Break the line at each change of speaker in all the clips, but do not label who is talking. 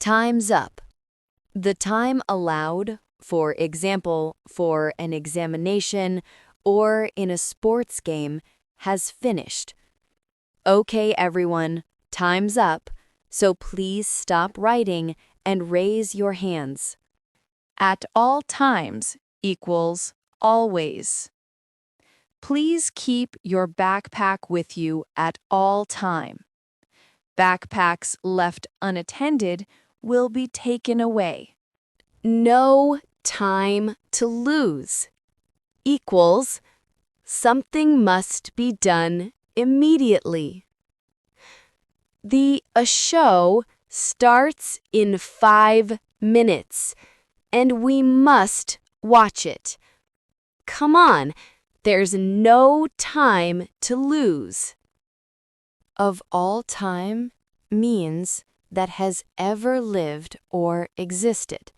Time's up. The time allowed, for example, for an examination or in a sports game, has finished. Okay, everyone, time's up, so please stop writing and raise your hands.
At all times equals always. Please keep your backpack with you at all time. Backpacks left unattended will be taken away.
No time to lose equals something must be done immediately. A show starts in 5 minutes, and we must watch it. Come on, there's no time to lose. Of all time means that has ever lived or existed.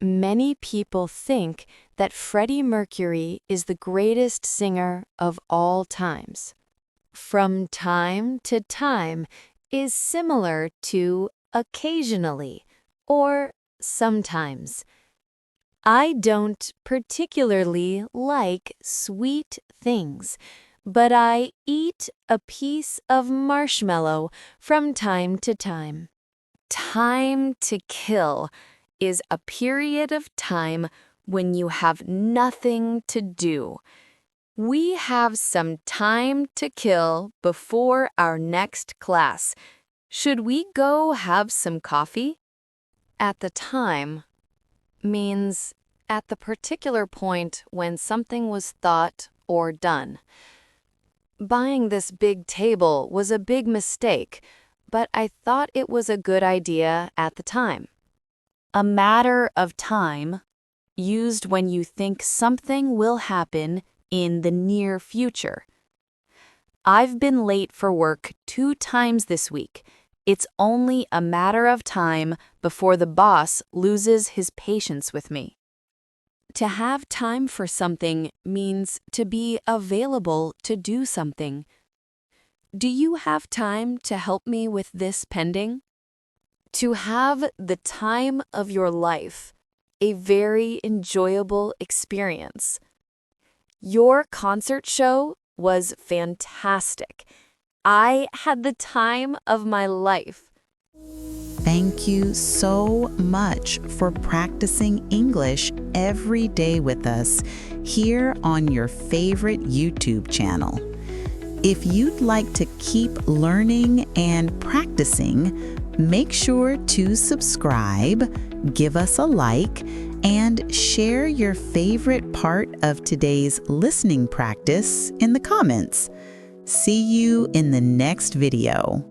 Many people think that Freddie Mercury is the greatest singer of all times. From time to time is similar to occasionally or sometimes. I don't particularly like sweet things, but I eat a piece of marshmallow from time to time. Time to kill is a period of time when you have nothing to do. We have some time to kill before our next class. Should we go have some coffee? At the time means at the particular point when something was thought or done. Buying this big table was a big mistake, but I thought it was a good idea at the time. A matter of time, used when you think something will happen in the near future. I've been late for work 2 times this week. It's only a matter of time before the boss loses his patience with me. To have time for something means to be available to do something. Do you have time to help me with this pending? To have the time of your life, a very enjoyable experience. Your concert show was fantastic. I had the time of my life.
Thank you so much for practicing English every day with us here on your favorite YouTube channel. If you'd like to keep learning and practicing, make sure to subscribe, give us a like, and share your favorite part of today's listening practice in the comments. See you in the next video.